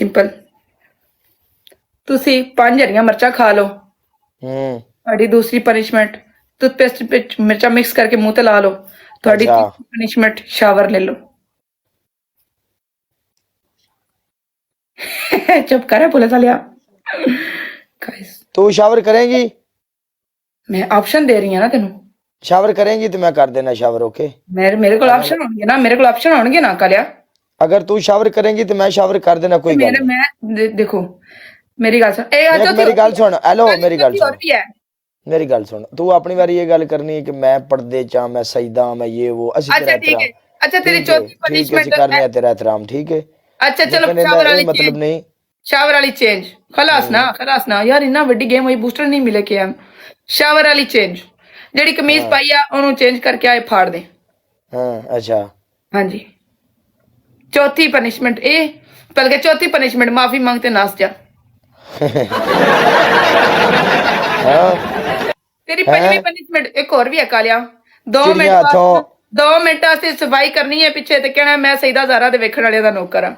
Simple. ਤੁਸੀਂ 5 ਹਰੀਆਂ ਮਿਰਚਾਂ ਖਾ ਲਓ, ਤੁਹਾਡੀ ਦੂਸਰੀ ਪਨਿਸ਼ਮੈਂਟ ਟੂਥਪੇਸਟ ਵਿੱਚ ਮਿਰਚਾਂ ਮਿਕਸ ਕਰਕੇ ਮੂੰਹ ਤੇ ਲਾ ਲਓ, ਤੁਹਾਡੀ ਅੱਛਾ ਤੀਸਰੀ ਪਨਿਸ਼ਮੈਂਟ ਸ਼ਾਵਰ ਲੈ ਲਓ। चुप कर पुलिस वाले। गाइस तू शावर करेंगी? मैं ऑप्शन दे रही हूं ना तेनू। शावर करेंगी तो मैं कर देना शावर। ओके मेरे को ऑप्शन होंगे ना, मेरे को ऑप्शन होंगे ना कालिया। अगर तू शावर करेंगी तो मैं शावर कर देना, कोई गल मेरे मैं देखो मेरी गल सुन। देख मेरी गल सुन, हेलो मेरी गल सुन, भी है मेरी गल सुन। तू अपनी बारी ये गल करनी है कि मैं पर्दे चा, मैं सजदा, मैं ये वो। असि तेरा अच्छा ठीक है। एहतराम, अच्छा तेरी ठीक है चौथी ठीक है, असि पनिशमेंट करने तेरा एहतराम, ठीक है। अच्छा चलो लेकिन शावर ये वाली मतलब नहीं। शावर वाली चेंज खलास ना यार, इन्ना वड्डी गेम होई, बूस्टर नहीं मिले के हम। शावर वाली चेंज जेडी कमीज पाई आ ओनू चेंज करके आए फाड़ दे। हाँ अच्छा हाँ जी। चौथी पनिशमेंट ए, बल्कि चौथी पनिशमेंट माफी मांगते नाच जा। तेरी पंजवी पनिशमेंट एक और भी है कालिया। 2 मिनट वास्ते सफाई करनी है पिछे ते कहना मैं सईदा ज़ारा दे वेखण वाले दा नौकर हां।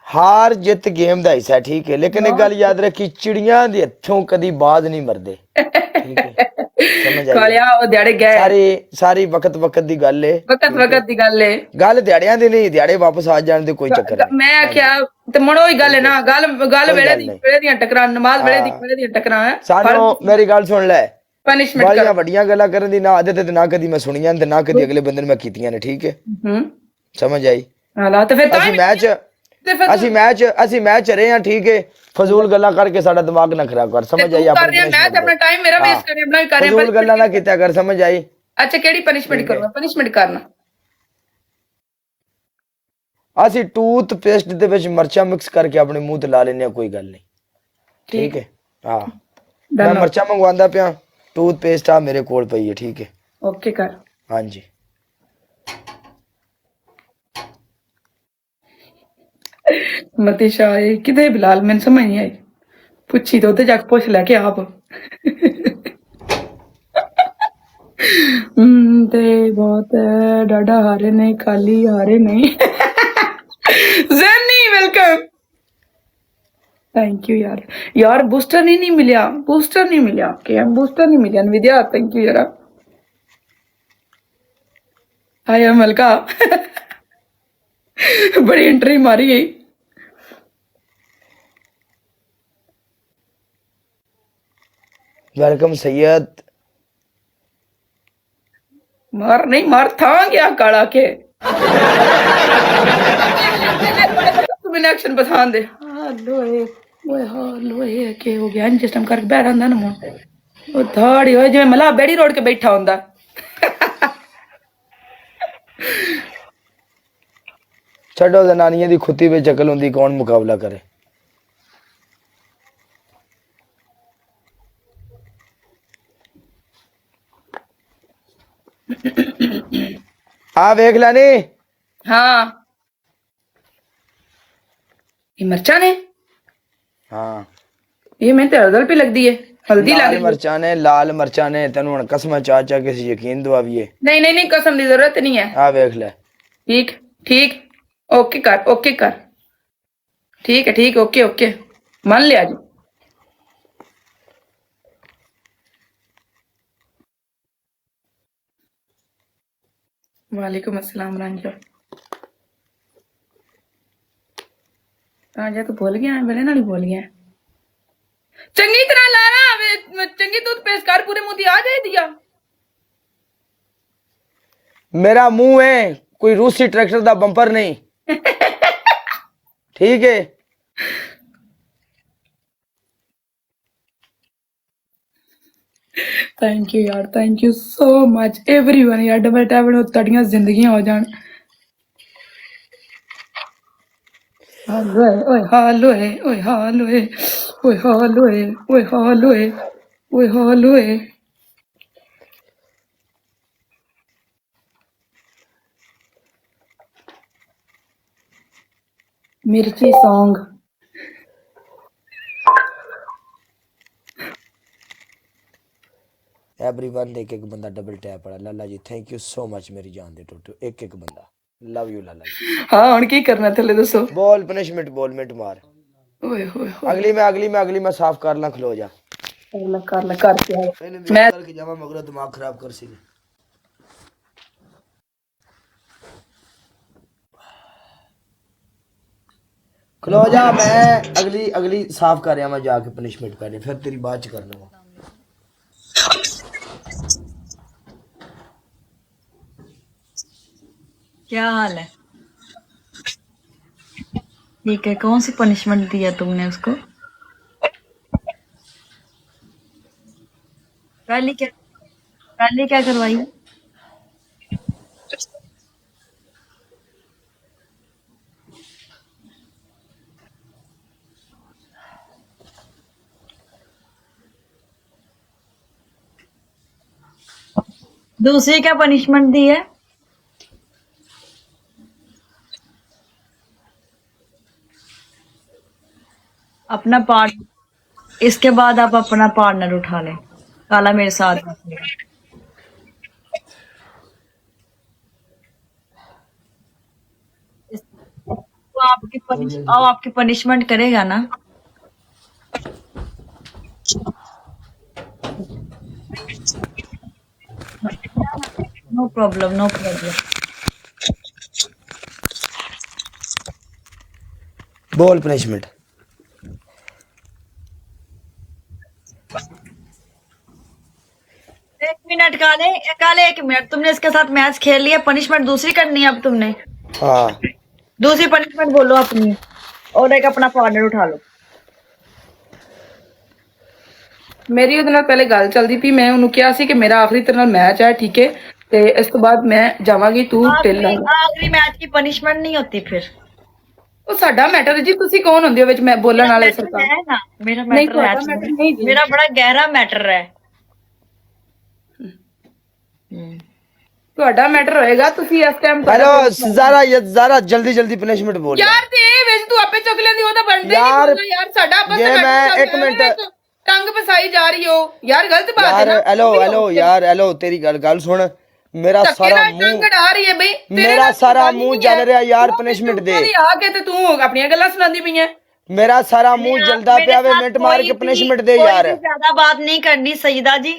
हार जित गेम दा हिस्सा, ठीक है। लेकिन एक गल याद रखी, चिड़ियां दे हत्थों कदी बाज नहीं मरदे, ठीक है। समझ आई कालिया ओ दिहाड़े गए सारी वक्त दी गल है, वक्त दी गल है। गल दिहाड़ियां दी नहीं, दिहाड़े वापस आ जाने दे कोई चक्कर नहीं। मैं आख्या ते मुड़ ओही गल है ना, गल वेले दी टकरा, नमाज वेले दी टकरा है। सानू मेरी गल सुन ले, पनिशमेंट बड़ियां वड्डियां गल्लां करन दी ना आदत ते ना कदी मैं सुनियां ते ना कदी अगले बंदे ने मैं कीतियां ने, ठीक है। समझ आई? हां तो फिर ਅਸੀਂ ਮੈਚ ਰਹੇ ਹਾਂ, ਠੀਕ ਹੈ। ਫਜ਼ੂਲ ਗੱਲਾਂ ਕਰਕੇ ਸਾਡਾ ਦਿਮਾਗ ਨਾ ਖਰਾਬ ਕਰ, ਸਮਝ ਆਈ? ਆਪਣੀ ਮੈਚ ਆਪਣਾ ਟਾਈਮ ਮੇਰਾ ਵੇਸਟ ਕਰੇ, ਆਪਣਾ ਵੀ ਕਰੇ, ਫਜ਼ੂਲ ਗੱਲਾਂ ਨਾ ਕੀਤਾ ਕਰ, ਸਮਝ ਆਈ? ਅੱਛਾ ਕਿਹੜੀ ਪਨਿਸ਼ਮੈਂਟ ਕਰੂੰਗਾ? ਪਨਿਸ਼ਮੈਂਟ ਕਰਨਾ ਅਸੀਂ ਟੂਥ ਪੇਸਟ ਦੇ ਵਿੱਚ ਮਿਰਚਾਂ ਮਿਕਸ ਕਰਕੇ ਆਪਣੇ ਮੂੰਹ ਤੇ ਲਾ ਲੈਨੇ ਆ, ਕੋਈ ਗੱਲ ਨਹੀਂ, ਠੀਕ ਹੈ। ਹਾਂ ਮੈਂ ਮਿਰਚਾਂ ਮੰਗਵਾਉਂਦਾ ਪਿਆ, ਟੂਥ ਪੇਸਟ ਆ ਮੇਰੇ ਕੋਲ ਪਈ ਹੈ, ਠੀਕ ਹੈ। ਓਕੇ ਕਰ। ਹਾਂਜੀ ਮਤੀ ਸ਼ਾਹ ਕਿਤੇ ਬਿਲਾਲ, ਮੈਨੂੰ ਸਮਝ ਨਹੀਂ ਆਈ। ਪੁੱਛੀ ਤਾਂ ਉੱਤੇ ਜਾ ਕੇ ਪੁੱਛ ਲੈ ਕੇ ਆਪ। ਤੇ ਬਹੁਤ ਡਾਡਾ ਹਾਰੇ ਨੇ, ਖਾਲੀ ਹਾਰੇ ਨਹੀਂ। ਜ਼ੈਨੀ वेलकम, थैंक यू यार। यार बूस्टर नहीं मिला, बूस्टर नहीं मिला, क्या बूस्टर नहीं मिला विद्या, थैंक यू यार। हाय मलका। बड़ी एंट्री मारी गई। वेलकम सैयद। मार नहीं मार था क्या काला के। मैंने एक्शन पसंद है। हालो ए के हो गया जिस टाइम करके बैठा हुंदा ना वो धाड़ी होए जिवें मला बेड़ी रोड के बैठा हुंदा। छड्डो जनानियां दी खुत्ती विच अकल हुंदी, कौन मुकाबला करे। हाँ वेख लैनी। हाँ ये मिर्चा ने, हाँ ये मैंने तो हल्दी भी लगती है, हल्दी लग रही है। मिर्चा ने, लाल मिर्चा ने, तेनू हुण कसम चा चा के यकीन दवावीए। नहीं कसम की जरूरत नहीं है। हाँ वेख ले। ठीक ठीक ओके कर ठीक है ओके मान लिया जी। वालेकुम अस्सलाम रांझा। रांझा तू भूल गया, मेरे नाल भूल गया। चंगी तरह लाना, चंगी टूथपेस्ट कर, पूरे मुंह दी आ जाए दिया। मेरा मुंह है कोई रूसी ट्रैक्टर दा बंपर नहीं। ठीक है। थैंक यू यार, thank you so much everyone यार। डबल टैप तड़ियां जिंदगियां हो जान। ओए मिर्ची सॉन्ग। एवरीवन एक बंदा डबल टैप वाला, लाला जी थैंक यू सो मच मेरी जान दे टोटो, एक बंदा। लव यू लाला जी। हाँ हुन की करना थले दसो। बोल पनिशमेंट बोल, मिनट मार। ओए होए अगली में साफ कर ला, खलो जा। कर ला करके आए। मैंने मैं मिस करके जावा मगर दिमाग खराब कर सी। खलो जा, मैं अगली साफ कर रहा, मैं जाके पनिशमेंट करनी, फिर तेरी बात च करना। क्या हाल है? ठीक है, कौन सी पनिशमेंट दिया तुमने उसको? पहले क्या करवाई? दूसरी क्या पनिशमेंट दी है? अपना पार्ट इसके बाद आप अपना पार्टनर उठा लें। काला मेरे साथ बैठेगा। वो आपकी पनिशमेंट करेगा ना? No problem, no problem. बोल पनिशमेंट। एक मिनट काले, काले एक मिनट, तुमने इसके साथ मैच खेल लिया, पनिशमेंट दूसरी करनी है अब तुमने। हाँ दूसरी पनिशमेंट बोलो अपनी, और एक अपना पार्टनर उठा लो। मेरी ਉਹਦੇ ਨਾਲ ਪਹਿਲੇ ਗੱਲ ਚੱਲਦੀ ਪਈ ਮੈਂ ਉਹਨੂੰ ਕਿਹਾ ਸੀ ਕਿ ਮੇਰਾ ਆਖਰੀ ਤੇਰੇ ਨਾਲ ਮੈਚ ਹੈ ਠੀਕ ਹੈ ਤੇ ਇਸ ਤੋਂ ਬਾਅਦ ਮੈਂ ਜਾਵਾਂਗੀ ਤੂੰ ਢਿੱਲ ਲਾ आखिरी मैच की पनिशमेंट नहीं होती फिर। ਉਹ ਸਾਡਾ ਮੈਟਰ ਹੈ ਜੀ ਤੁਸੀਂ ਕੌਣ ਹੁੰਦੇ ਹੋ ਵਿੱਚ ਮੈਂ ਬੋਲਣ ਵਾਲੇ ਸਰਕਾਰ है ना, मेरा नहीं, मैटर है, ਤੁਹਾਡਾ matter नहीं जी। मेरा बड़ा गहरा मैटर है। ਤੁਹਾਡਾ ਮੈਟਰ ਹੋਏਗਾ ਤੁਸੀਂ ਇਸ ਟਾਈਮ हेलो ज़रा जल्दी पनिशमेंट बोल ਯਾਰ ਤੇ ਇਹ ਵਿੱਚ ਤੂੰ ਆਪੇ ਚੁੱਕ ਲੈਂਦੀ ਉਹ ਤਾਂ ਬਣਦੇ यार, ਨਹੀਂ ਯਾਰ ਸਾਡਾ ਆਪਸ ये मैं एक मिनट ਟੰਗ ਫਸਾਈ ਜਾ ਰਹੀ ਹੋ ਯਾਰ ਗਲਤ ਬਾਤ ਹੈ यार, ना हेलो तेरी गल सुन, मेरा ਧੱਕੇ सारा ਨਾਲ ਟੰਗ मुंह ਢਾ ਰਹੀ ਹੈ ਬਈ मेरा सारा मुंह जल रहा यार, पनिशमेंट दे। ਆ ਕੇ ਤੇ ਤੂੰ ਆਪਣੀਆਂ ਗੱਲਾਂ ਸੁਣਾਉਂਦੀ ਪਈ ਹੈ मेरा सारा मुंह जलदा मेरे पिया वे, साथ मिनट मार कोई के भी- पनिशमेंट दे कोई यार। भी ज्यादा बात नहीं करनी सईदा जी,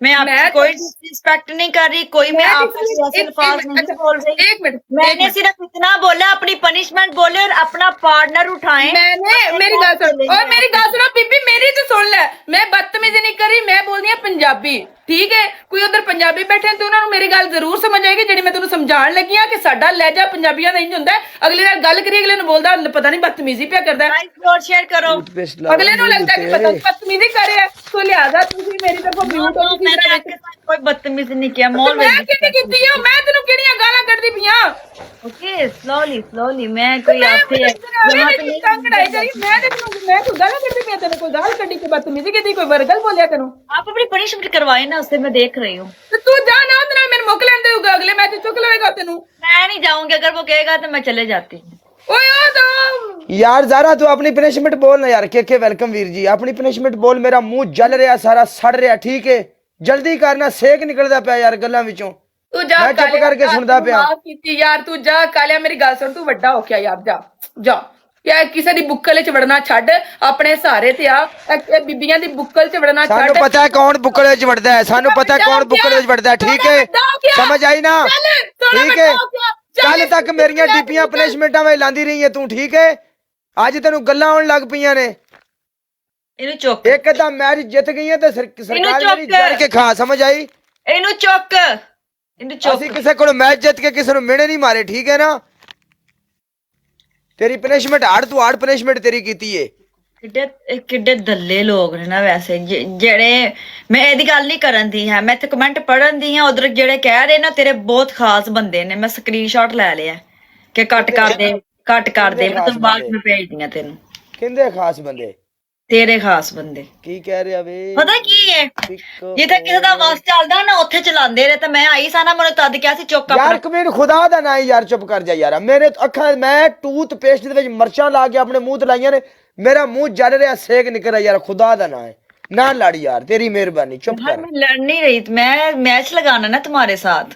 मैं आपकी कोई डिसरिस्पेक्ट नहीं कर रही, कोई मैं आपको ऐसे अल्फाज नहीं बोल रही। एक मिनट मैंने सिर्फ इतना बोला, अपनी पनिशमेंट बोले और अपना पार्टनर उठाएं। मैंने मेरी गल सुन और मेरी गल सुनो बीबी मेरी तो सुन ले मैं बदतमीजी नहीं करी मैं बोलदी हां पंजाबी ठीक है कोई उधर पंजाबी बैठे तो उन्होंने मेरी गल जरूर समझ आएगी जेडी मैं तेनू समझाण लगी हां कि साडा लहजा पंजाबियां दा इंज हुंदा है अगले नाल गल करी अगले नु बोलदा पता नहीं बदतमीजी पे करदा है लाइक शेयर करो। अगले नु लगता है कि पता नहीं बदतमीजी कर रहा है तो लिहाजा तुसी मेरी तरफ म्यूट हो तुसी मैंने आपके साथ कोई बदतमीजी नहीं किया। मोल मैं कितनी कीती है मैं तेनू केड़ियां गालां कड्डी पियां ओके, स्लोली मैं कोई आपसे यहाँ पे नहीं- मैं कोई गालां कड्डी पियां तेने कोई गाल कड्डी के बदतमीजी कीती कोई वर्गल बोलिया तेनू आप अपनी पनिशमेंट करवाए ना, उससे मैं देख रही हूँ। ਤੇ ਤੂੰ ਜਾ ਨਾ ਉਹਦੇ ਨਾਲ ਮੈਨੂੰ ਮੁੱਕ ਲੈਂਦੇ ਹੋਗਾ ਅਗਲੇ ਮੈਚ ਚੁੱਕ ਲਵੇਗਾ ਤੈਨੂੰ मैं नहीं जाऊंगी, अगर वो कहेगा तो मैं चले जाती हूँ। ਓਏ ਆ ਤਾਂ यार ज़रा तू अपनी पनिशमेंट बोल ना यार। के वेलकम वीर जी, अपनी पनिशमेंट बोल, मेरा मुंह जल रहा सारा सड़ रहा ठीक है, जल्दी करना, सेक निकलदा पिया यार गल्लां विचों। ਤੂੰ ਜਾ मैं चुप करके सुनदा पिया। माफ ਕੀਤੀ ਯਾਰ ਤੂੰ ਜਾ ਕਾਲਿਆ ਮੇਰੀ ਗੱਲ ਸੁਣ ਤੂੰ ਵੱਡਾ ਹੋ ਕੇ ਆ ਯਾਰ ਜਾ ਜਾ ਯਾਰ ਕਿਸੇ ਦੀ ਬੁੱਕਲ ਚ ਵੜਨਾ ਛੱਡ ਆਪਣੇ ਸਹਾਰੇ ਤੇ ਆ ਇਹ ਬੀਬੀਆਂ ਦੀ ਬੁੱਕਲ ਚ ਵੜਨਾ सानू ਛੱਡ पता है कौन बुक्कल विच वड़दा है, सानू पता है कौन बुक्कल विच वड़दा है ठीक है, समझ आई ना ठीक है। कल तक मेरियां डीपियां पनिशमेंटां में लांदी रही है तू ठीक है, अज तेनू गल्लां आउण लग पईयां ने। इनू चुक, एक तां मैच जित गई है ते सरकार मेरी जड़ के खा, समझ आई। इनू चुक, इनू चुक। ਅਸੀਂ ਕਿਸੇ ਕੋਲ ਮੈਚ ਜਿੱਤ ਕੇ ਕਿਸੇ ਨੂੰ ਮਿਹਣੇ ਨਹੀਂ ਮਾਰੇ ਠੀਕ ਹੈ ਨਾ। ਤੇਰੀ ਪਨਿਸ਼ਮੈਂਟ ਹੜ ਪਨਿਸ਼ਮੈਂਟ ਤੇਰੀ ਕੀਤੀ ਏ। ਕਿੱਡੇ ਦੱਲੇ ਲੋਕ ਨੇ ਨਾ ਵੈਸੇ ਜਿਹੜੇ, ਮੈਂ ਇਹਦੀ ਗੱਲ ਨਹੀਂ ਕਰਨ ਦੀ ਹੈ, ਮੈਂ ਇੱਥੇ ਕਮੈਂਟ ਪੜਨ ਦੀ ਹਾਂ। ਉਧਰ ਜਿਹੜੇ ਕਹਿ ਰਹੇ ਨਾ ਤੇਰੇ ਬਹੁਤ ਖਾਸ ਬੰਦੇ ਨੇ, ਮੈਂ ਸਕਰੀਨਸ਼ਾਟ ਲੈ ਲਿਆ ਕਿ ਕੱਟ ਕਰ ਦੇ ਮੈਂ ਤੈਨੂੰ ਬਾਅਦ ਵਿੱਚ ਭੇਜ ਦਿਆਂ ਤੈਨੂੰ। ਕਿੰਦੇ ਖਾਸ ਬੰਦੇ? ਤੇਰੇ ਖਾਸ ਬੰਦੇ। ਕੀ ਕਹਿ ਰਿਹਾ ਵੇ? ਪਤਾ ਕੀ ਹੈ, ਜਿੱਥੇ ਕਿਸੇ ਦਾ ਵਸ ਚੱਲਦਾ ਨਾ ਉੱਥੇ ਚਲਾਉਂਦੇ ਨੇ, ਤੇ ਮੈਂ ਆਈ ਸਾਂ ਨਾ, ਮੈਨੂੰ ਤਦ ਕਿਹਾ ਸੀ ਚੁੱਕ ਯਾਰ ਕਮੀਨ ਖੁਦਾ ਦਾ ਨਾ ਯਾਰ ਚੁੱਪ ਕਰ ਜਾ ਯਾਰ। ਮੇਰੇ ਅੱਖਾਂ ਮੈਂ ਟੂਥ ਪੇਸਟ ਦੇ ਵਿੱਚ ਮਿਰਚਾਂ ਲਾ ਕੇ ਆਪਣੇ ਮੂੰਹ ਤੇ ਲਾਈਆਂ ਨੇ, ਮੇਰਾ ਮੂੰਹ ਜਲ ਰਿਹਾ, ਸੇਕ ਨਿਕਲ ਰਿਹਾ ਯਾਰ। ਖੁਦਾ ਦਾ ਨਾ ਹੈ ना लड़ यार, तेरी मेहरबानी चुप कर। मैं लड़ नहीं रही, मैं मैच लगाना ना तुम्हारे साथ,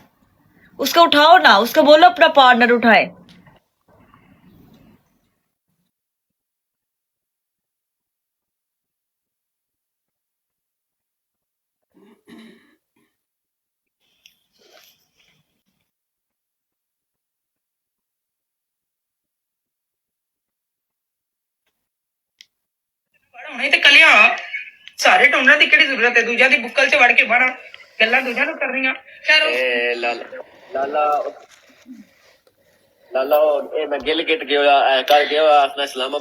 उसका उठाओ ना, उसका बोलो अपना पार्टनर उठाए। ਹੁਣੇ ਤੇ ਕਲਿਆ ਸਾਰੇ ਟੋਨਾਂ ਦੀ ਕਿਹੜੀ ਜ਼ਰੂਰਤ ਹੈ ਦੂਜਿਆਂ ਦੀ ਬੁੱਕਲ 'ਚ ਵੜ ਕੇ ਬਣਾ ਗੱਲਾਂ ਦੂਜਿਆਂ ਨੂੰ ਕਰਨੀਆਂ ਖੈਰ ਲਾਲਾ ਇਹ ਮੈਂ ਗਿਲ ਗਿਟ ਗਿਆ ਕਰ ਗਿਆ ਆਪਣਾ ਇਸਲਾਮ